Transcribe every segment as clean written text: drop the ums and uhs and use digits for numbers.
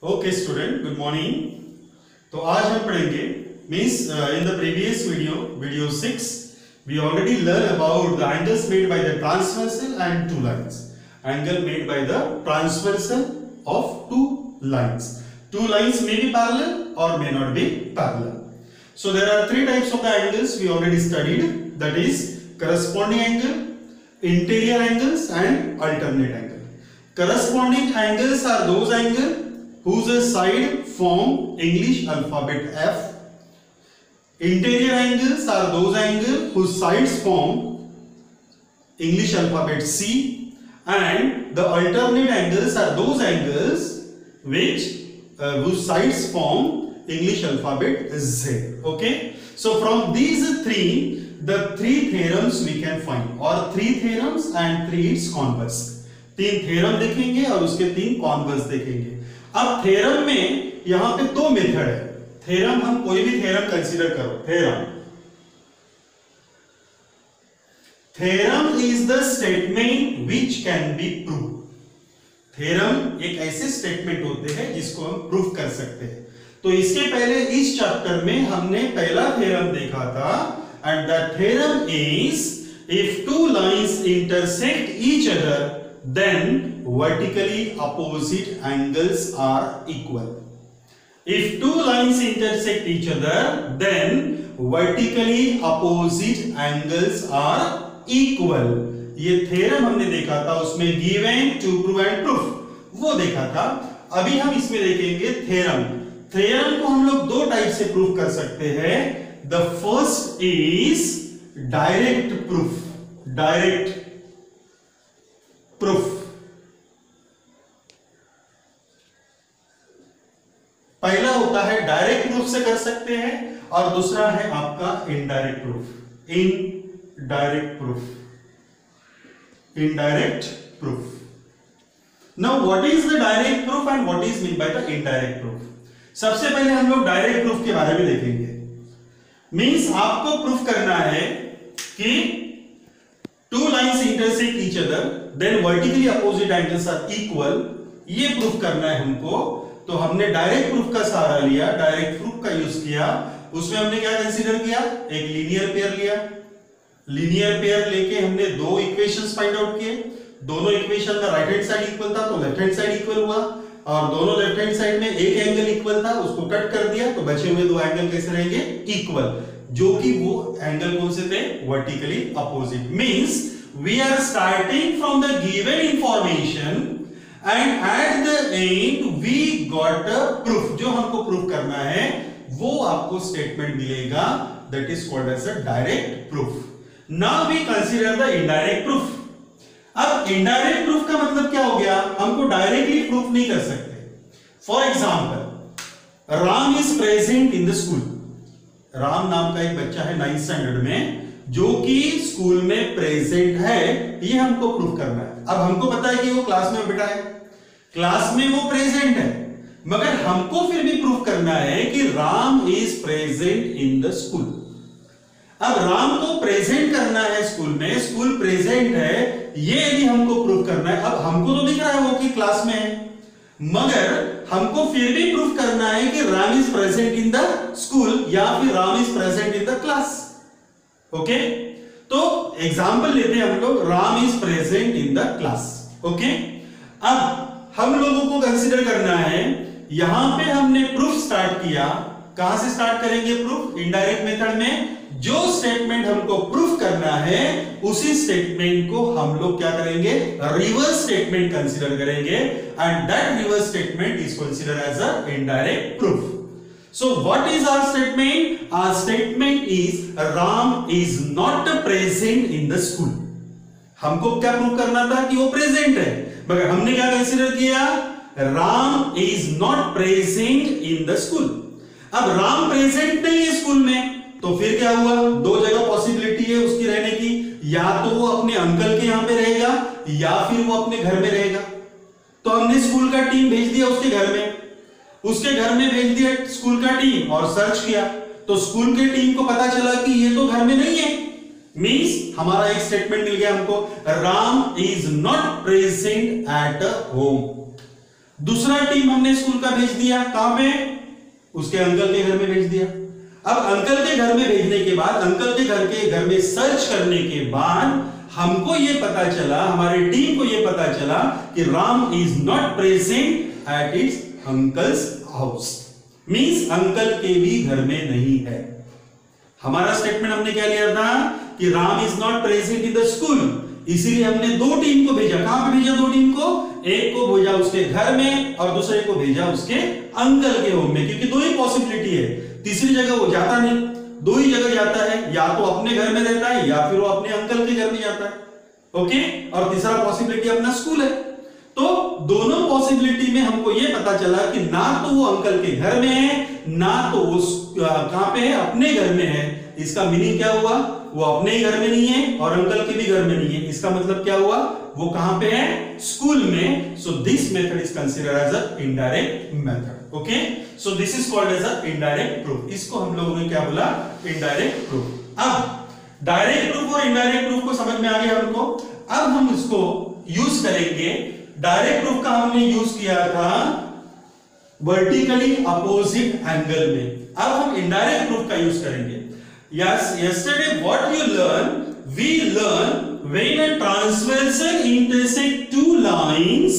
Okay student, good morning. तो आज हम पढ़ेंगे means in the previous video 6 we already learn about the angles made by the transversal and two lines. Angle made by the transversal of two lines. Two lines may be parallel or may not be parallel. So there are three types of the angles we already studied, that is corresponding angle, interior angles and alternate angle. Corresponding angles are those angles whose side form English alphabet F. Interior angles are those angles whose sides form English alphabet C, and the alternate angles are those angles which whose sides form English alphabet Z. Okay, so from these the three theorems we can find, or three theorems and three its converse. तीन theorem देखेंगे और उसके तीन converse देखेंगे। अब theorem में यहां पे दो मेथड है। थ्योरम, हम कोई भी थ्योरम कंसीडर करो। Theorem is the statement which can be prove. Theorem एक ऐसे स्टेटमेंट होते हैं जिसको हम प्रूव कर सकते हैं। तो इसके पहले इस चैप्टर में हमने पहला थ्योरम देखा था, and the theorem is if two lines intersect each other then vertically opposite angles are equal. If two lines intersect each other, then vertically opposite angles are equal. ये थ्योरम हमने देखा था, उसमें given, to prove and proof वो देखा था। अभी हम इसमें देखेंगे थ्योरम। थ्योरम को हम लोग दो टाइप से प्रूफ कर सकते हैं। The first is direct proof. Direct proof. पहला होता है डायरेक्ट प्रूफ से कर सकते हैं, और दूसरा है आपका indirect proof. Indirect proof. Now what is the direct proof and what is mean by the indirect proof. सबसे पहले हम लोग डायरेक्ट प्रूफ के बारे में देखेंगे। मींस आपको प्रूफ करना है कि two lines intersect each other, then vertically opposite angles are equal. ये प्रूफ करना है हमको। तो हमने डायरेक्ट प्रूफ का सहारा लिया, डायरेक्ट प्रूफ का यूज किया। उसमें हमने क्या कंसीडर किया? एक लीनियर पेयर लिया। लीनियर पेयर लेके हमने दो इक्वेशंस फाइंड आउट किए। दोनों इक्वेशन का राइट हैंड साइड इक्वल था तो लेफ्ट हैंड साइड इक्वल हुआ, और दोनों लेफ्ट हैंड साइड में एक एंगल इक्वल था, उसको कट कर दिया तो बचे हुए दो एंगल कैसे रहेंगे? इक्वल, जो कि वो एंगल कौन से थे? Vertically opposite. Means we are starting from the given information and at the end we got a proof. जो हमको प्रूफ करना है वो आपको स्टेटमेंट मिलेगा, that is called as a direct proof. Now we consider the indirect proof. अब indirect proof का मतलब क्या हो गया? हमको डायरेक्टली प्रूफ नहीं कर सकते। For example, Ram is present in the school. Ram नाम का एक बच्चा है 9th स्टैंडर्ड में, जो कि स्कूल में प्रेजेंट है, ये हमको प्रूफ करना है। अब हमको पता है कि वो क्लास में बैठा है, क्लास में वो प्रेजेंट है, मगर हमको फिर भी प्रूफ करना है कि Ram is present in the school. अब राम को प्रेजेंट करना है स्कूल में, स्कूल प्रेजेंट है, ये यदि हमको प्रूफ करना है। अब हमको तो दिख रहा है वो कि क्लास में है, मगर हमको फिर भी प्रूफ करना है कि Ram is present in the school या फिर Ram is present in the class. Okay, तो एग्जांपल लेते हैं हम लोग, Ram is present in the class. Okay, अब हम लोगों को कंसीडर करना है, यहां पे हमने प्रूफ स्टार्ट किया। कहां से स्टार्ट करेंगे प्रूफ? इनडायरेक्ट मेथड में। जो स्टेटमेंट हमको प्रूफ करना है उसी स्टेटमेंट को हम लोग क्या करेंगे? रिवर्स स्टेटमेंट कंसीडर करेंगे, and that reverse statement is considered as a indirect proof. So what is our statement? Our statement is Ram is not present in the school. हमको क्या प्रूव करना था? कि वो प्रेजेंट है, मगर हमने क्या कंसीडर किया? Ram is not present in the school. अब राम प्रेजेंट नहीं है स्कूल में, तो फिर क्या हुआ? दो जगह पॉसिबिलिटी है उसकी रहने की, या तो वो अपने अंकल के यहां पे रहेगा या फिर वो अपने घर में रहेगा। तो हमने स्कूल का टीम भेज दिया उसके घर में, उसके घर में भेज दिया स्कूल का टीम और सर्च किया, तो स्कूल के टीम को पता चला कि ये तो घर में नहीं है। मींस हमारा एक स्टेटमेंट मिल गया हमको, Ram is not present at home. दूसरा टीम हमने स्कूल का भेज दिया, कहां पे? उसके अंकल के घर में भेज दिया। अब अंकल के घर में भेजने के बाद, अंकल के घर में सर्च करने के बाद हमको ये पता चला, हमारे टीम को ये पता चला कि Ram is not present at its uncles house. Means uncle के भी घर में नहीं है। हमारा स्टेटमेंट हमने क्या लिया था कि Ram is not present in the school, इसीलिए हमने दो टीम को भेजा। कहां पे भेजा? दो टीम को, एक को भेजा उसके घर में और दूसरे को भेजा उसके अंकल के होम में, क्योंकि दो ही पॉसिबिलिटी है, तीसरी जगह वो जाता नहीं, दो ही जगह जाता है, या तो अपने घर में रहता है या फिर वो अपने अंकल के घर में जाता है। ओके, और तीसरा पॉसिबिलिटी अपना स्कूल है। तो दोनों पॉसिबिलिटी में हमको ये पता चला कि ना तो वो अंकल के घर में है, ना तो वो कहां पे है? अपने घर में है। इसका मीनिंग क्या हुआ? वो अपने ही घर में नहीं है और अंकल के भी घर में नहीं है। इसका मतलब क्या हुआ? वो कहां पे है? स्कूल में। So this method is considered as a indirect method. Okay, so this is called as a indirect proof. इसको हम लोगों ने क्या बोला? Indirect proof. अब डायरेक्ट प्रूफ और इनडायरेक्ट प्रूफ को समझ में आ गया हमको। अब हम इसको यूज करेंगे। डायरेक्ट प्रूफ का हमने यूज किया था वर्टिकली अपोजिट एंगल में। अब हम इनडायरेक्ट प्रूफ का यूज करेंगे। Yes, yesterday what you learned, we learned when a transversal intersect two lines,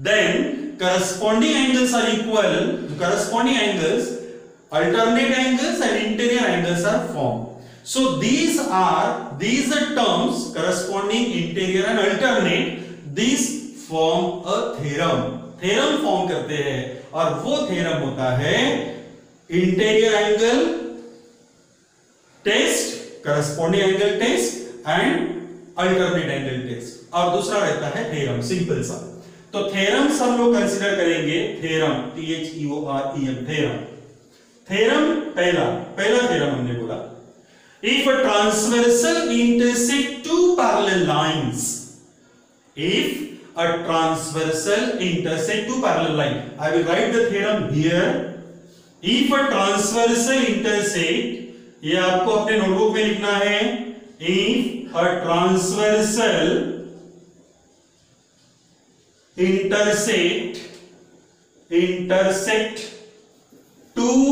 then corresponding angles are equal. The corresponding angles, alternate angles and interior angles are formed. So these are terms, corresponding, interior and alternate. These form a theorem. Theorem form करते हैं और वो theorem होता है interior angle test, corresponding angle test and alternate angle test, और दूसरा रहता है थ्योरम, सिंपल सा। तो थ्योरम्स हम लोग कंसीडर करेंगे। Theorem, THEOREM, theorem. थ्योरम पहला थ्योरम हमने बोला, if a transversal intersect two parallel lines, if a transversal intersect two parallel line, I will write the theorem here. If a transversal intersect, ये आपको अपने notebook में लिखना है, if a transversal intersect two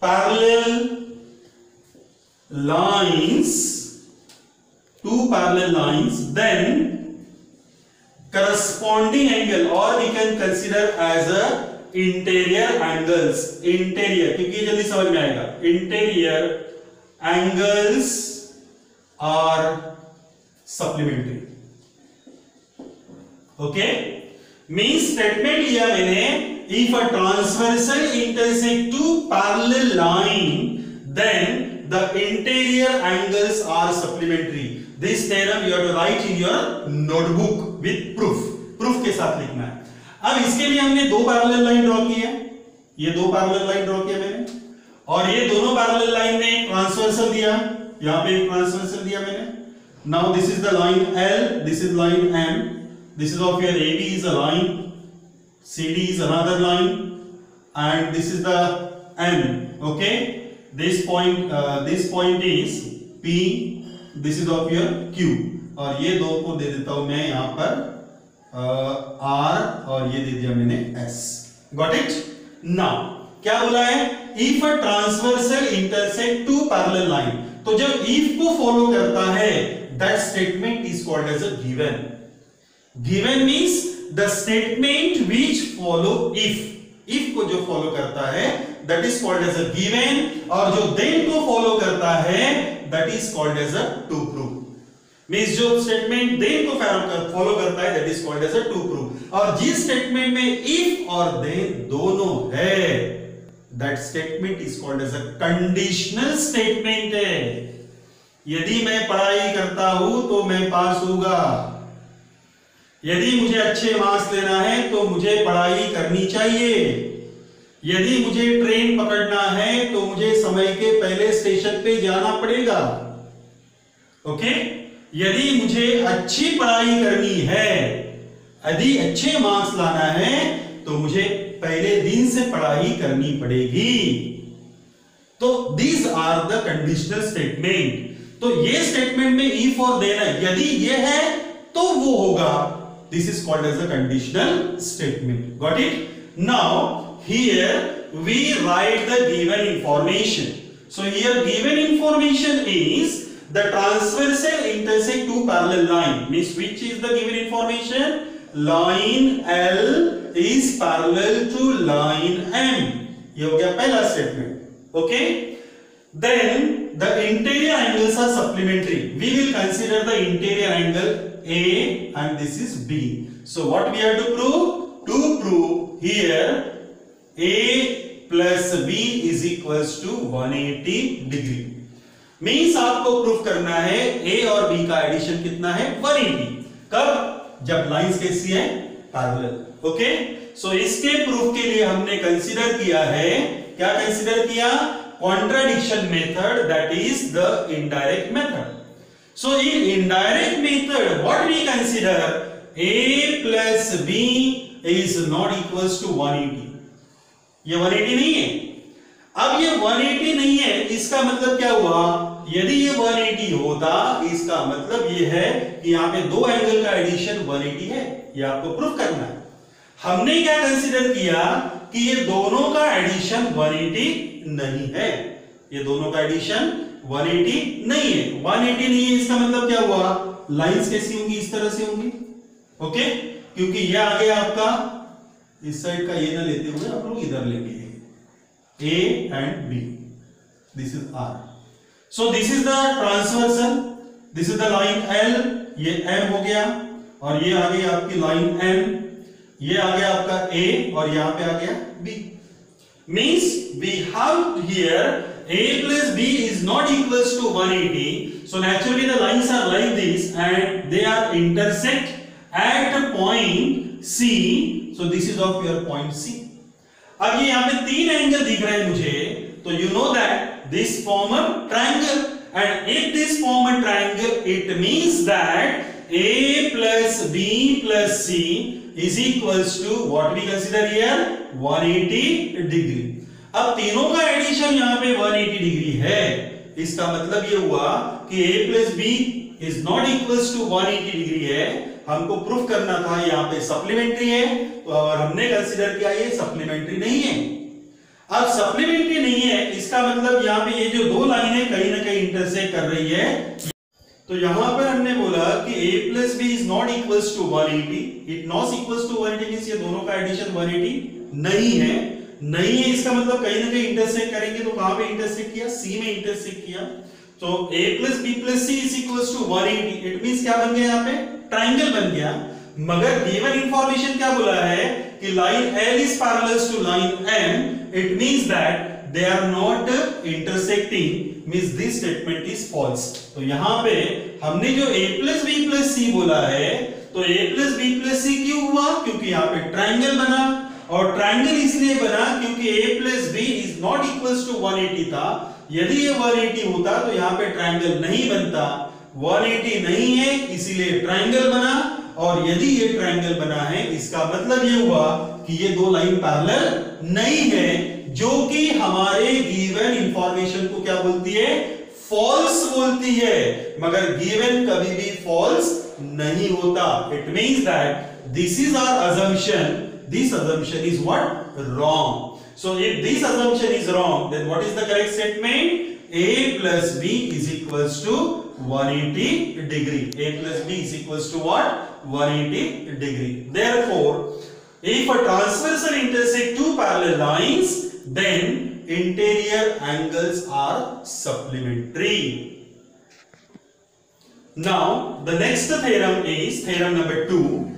parallel lines, then corresponding angle, or we can consider as a interior angles, interior, क्योंकि जल्दी समझ में आएगा, interior angles are supplementary. Okay, means statement लिया मैंने, if a transversal intersect two parallel line, then the interior angles are supplementary. This theorem you have to write in your notebook with proof. Proof के साथ लिखना है। अब इसके लिए हमने दो पैरेलल लाइन ड्रॉ की है। ये दो पैरेलल लाइन ड्रॉ किया मैंने, और ये दोनों पैरेलल लाइन में ट्रांसवर्सल दिया। यहाँ पे एक ट्रांसवर्सल दिया मैंने। Now this is the line L, this is line M. This is of your AB is a line, CD is another line, and this is the M. Okay, this point is P. This is of your Q, और ये दो को दे देता हूं मैं यहां पर R, और ये दे दिया मैंने S. Got it? Now क्या बोला है? If a transversal intersect two parallel line, तो जब if को फॉलो करता है, that statement is called as a given. Given means the statement which follow if. If को जो फॉलो करता है that is called as a given, और जो then को फॉलो करता है that is called as a to prove. Means जो स्टेटमेंट then को फॉलो करता है that is called as a to prove, और जिस स्टेटमेंट में if और then दोनों है that statement is called as a conditional statement है। यदि मैं पढ़ाई करता हूं तो मैं पास होगा, यदि मुझे अच्छे मार्क्स लेना है तो मुझे पढ़ाई करनी चाहिए, यदि मुझे ट्रेन पकड़ना है तो मुझे समय के पहले स्टेशन पे जाना पड़ेगा। ओके, यदि मुझे अच्छी पढ़ाई करनी है, यदि अच्छे मार्क्स लाना है तो मुझे पहले दिन से पढ़ाई करनी पड़ेगी। तो these are the conditional statement. तो ये स्टेटमेंट में इफ और देन है, यदि ये है तो वो होगा। This is called as a conditional statement. Got it? Now here we write the given information. So here given information is the transversal intersect two parallel line, means which is the given information? Line L is parallel to line M. ये हो गया पहला statement. Okay, then the interior angles are supplementary. We will consider the interior angle A and this is B. So what we have to prove? To prove here A plus B is equals to 180 degree. Means आपको proof करना है ए और B का addition कितना है? 180। कब? जब lines कैसी है? पैरेलल। ओके, सो इसके प्रूफ के लिए हमने कंसीडर किया है, क्या कंसीडर किया? Contradiction method, that is the indirect method. So in indirect method what we consider? A plus B is not equals to 180। ये 180 नहीं है। अब ये 180 नहीं है, इसका मतलब क्या हुआ? यदि ये 180 होता, इसका मतलब ये है कि यहां पे दो एंगल का एडिशन 180 है। ये आपको प्रूफ करना है। हमने क्या कंसीडर किया कि ये दोनों का एडिशन 180 नहीं है। ये दोनों का एडिशन 180 नहीं है। 180 नहीं है, इसका मतलब क्या हुआ? लाइंस कैसी होंगी? इस तरह से होंगी। ओके, क्योंकि ये आ गया आपका, इस साइड का ये ना लेते हुए आप लोग इधर लेंगे A and B. This is R. So this is the transversal. This is the line L. ये M हो गया और ये आ गई आपकी लाइन M. ये आ गया आपका A और यहाँ पे आ गया B. Means we have here A plus B is not equals to 180. So naturally the lines are like this and they are intersect at point C. So this is of your point C. अब ये यहाँ पे तीन angle दिख रहे हैं मुझे, तो you know that this form a triangle, and if this form a triangle it means that A plus B plus C is equals to what we consider here 180 degree. अब तीनों का एडिशन यहाँ पे 180 डिग्री है, इसका मतलब ये हुआ कि A plus B is not equals to 180 degree है। हमको प्रूफ करना था यहाँ पे सप्लीमेंट्री है, तो और हमने कंसीडर किया ये सप्लीमेंट्री नहीं है। अब सप्लीमेंट्री नहीं है, इसका मतलब यहाँ पे ये जो दो लाइनें कहीं ना कहीं इंटरसेक्ट कर रही है। तो यहाँ पर हमने बोला कि A plus B is not equals to 180, it not equals to 180 means ये दोनों का एडिशन 180 नहीं है। नहीं है इसका मतलब कहीं ना कहीं इंटरसेक्ट करेंगे, तो कहां पे इंटरसेक्ट किया? C में इंटरसेक्ट किया। तो A plus B plus C is equals to 180, it means क्या बन गया? यहाँ पे ट्रायंगल बन गया। मगर गिवन इंफॉर्मेशन क्या बोला है कि line L is parallel to line M, it means that they are not intersecting, means this statement is false। तो यहाँ पे हमने जो A plus B plus C बोला है, तो A plus B plus C क्यों हुआ? क्योंकि यहाँ पे ट्रायंगल बना, और ट्रायंगल इसलिए बना क्योंकि A plus B is not equals to 180 था। यदि ये 180 होता तो यहाँ पे ट्रायंगल नहीं बनता। 180 नहीं है इसीलिए ट्रायंगल बना, और यदि ये ट्रायंगल बना है इसका मतलब ये हुआ कि ये दो लाइन पैरेलल नहीं है, जो कि हमारे गिवन इंफॉर्मेशन को क्या बोलती है? फॉल्स बोलती है। मगर गिवन कभी भी फॉल्स नहीं होता। It means that this is our assumption, this assumption is what? Wrong. So if this assumption is wrong, then what is the correct statement? A plus B is equals to 180 degree. A plus B is equals to what? 180 degree. Therefore, if a transversal intersect two parallel lines, then interior angles are supplementary. Now, the next theorem is theorem number 2.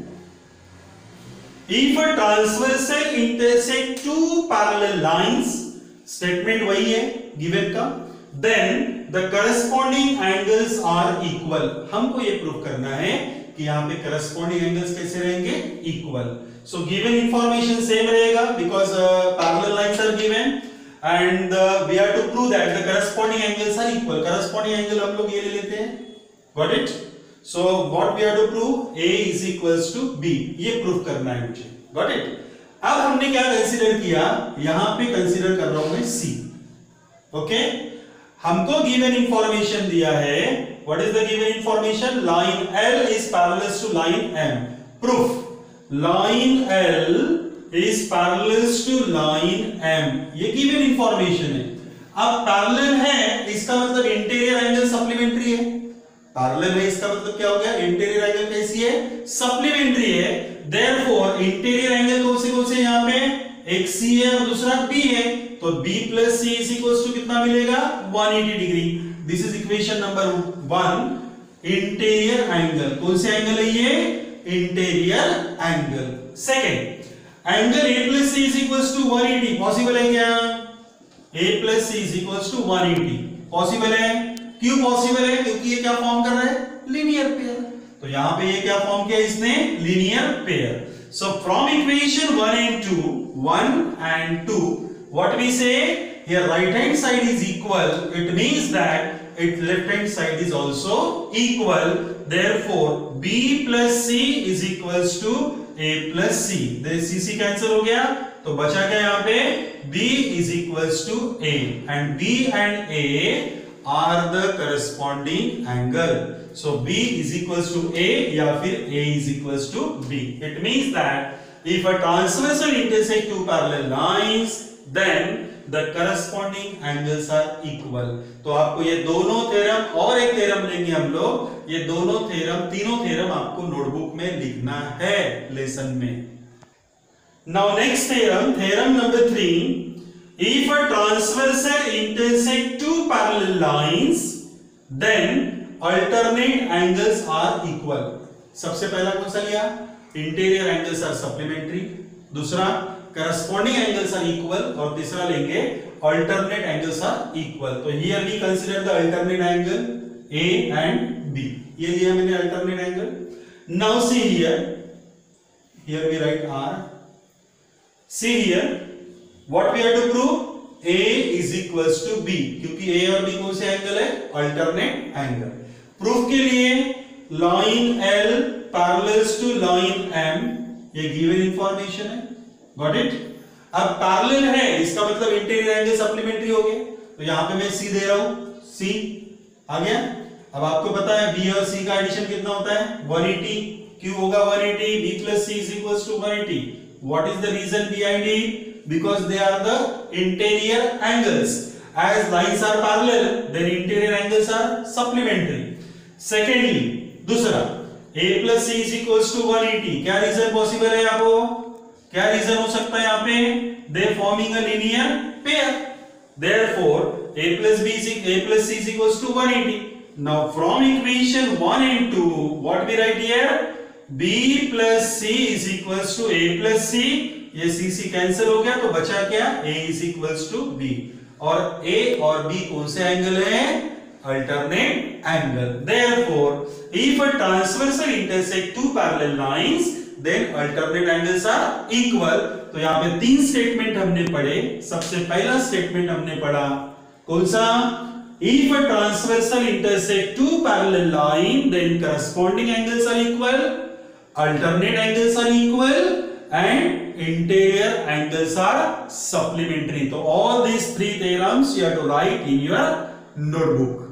If a transversal intersect two parallel lines, statement वही है given का, then the corresponding angles are equal। हमको ये proof करना है कि यहाँ पे corresponding angles कैसे रहेंगे? equal। So given information same रहेगा because parallel lines are given and we have to prove that the corresponding angles are equal। corresponding angle हम लोग ये ले लेते हैं। Got it? So what we have to prove? A is equals to B। ये proof करना है मुझे। Got it? अब हमने क्या कंसीडर किया? यहां पे कंसीडर कर रहा हूं मैं C। ओके, हमको गिवन इंफॉर्मेशन दिया है, what is the given information, line L is parallel to line M. Proof, line L is parallel to line M, ये गिवन इंफॉर्मेशन है. अब पैरेलल है इसका मतलब इंटीरियर एंगल सप्लीमेंट्री है. पैरेलल है इसका मतलब क्या हो गया, इंटीरियर एंगल कैसी है, सप्लीमेंट्री है. देयरफॉर इंटीरियर एंगल कौन से यहाँ पे, एक C है और दूसरा B है, तो B plus C is equal to कितना मिलेगा, 180 degree. This is equation number 1. Interior angle, कौन से एंगल है ये, interior angle. Second, angle A plus C is equal to 180 possible है क्या, A plus C is equal to 180 possible है. क्यों पॉसिबल है, क्योंकि ये क्या फॉर्म कर रहा है, लीनियर पेयर. तो यहां पे ये क्या फॉर्म किया इसने, linear pair. So from equation 1 and 2, what we say here, right hand side is equal, it means that its left hand side is also equal. Therefore B plus C is equals to A plus C. C C cancel हो गया, तो बचा क्या यहाँ पे, B is equals to A, and B and A are the corresponding angle. So B is equals to A या फिर A is equals to B. It means that if a transversal intersect two parallel lines, then the corresponding angles are equal. तो आपको ये दोनों theorem और एक theorem लेंगे हम लोग, ये दोनों थ्योरम, तीनों थ्योरम आपको नोटबुक में लिखना है लेसन में. Now next theorem, theorem number 3. If a transversal intersect two parallel lines, then alternate angles are equal. सबसे पहला कौन सा लिया, इंटीरियर एंगल्स आर सप्लीमेंट्री, दूसरा करस्पॉन्डिंग एंगल्स आर इक्वल, और तीसरा लेंगे अल्टरनेट एंगल्स आर इक्वल. तो here we consider the alternate angle A and B. ये लिया मैंने alternate angle. Now see here we write R. See here what we have to prove, A is equals to B, क्योंकि A और B कौन से angle है, alternate angle. Proof के लिए line L parallel to line M, ये given information है, got it. अब पैरेलल है इसका मतलब इंटीरियर एंगल सप्लीमेंट्री हो गए, तो यहां पे मैं C दे रहा हूं, C आ गया. अब आपको पता है B और C का एडिशन कितना होता है, 180. क्यों होगा 180, B plus C is equals to 180. What is the reason behind it? Because they are the interior angles. As lines are parallel, then interior angles are supplementary. Secondly, दूसरा A plus C is equals to 180. क्या reason possible है आपको, क्या reason हो सकता है यहाँ पे, they forming a linear pair. Therefore A plus C is equals to 180. Now from equation 1 and 2, what we write here, B plus C is equals to A plus C. ये C C cancel हो गया, तो बचा क्या, A is equals to B. और A और B कौन से एंगल है, alternate angle. Therefore, if a transversal intersect two parallel lines, then alternate angles are equal. तो यहाँ पे तीन स्टेटमेंट हमने पढ़े. सबसे पहला स्टेटमेंट हमने पढ़ा कौन सा, if a transversal intersect two parallel line, then corresponding angles are equal, alternate angles are equal, and interior angles are supplementary. So all these three theorems you have to write in your notebook.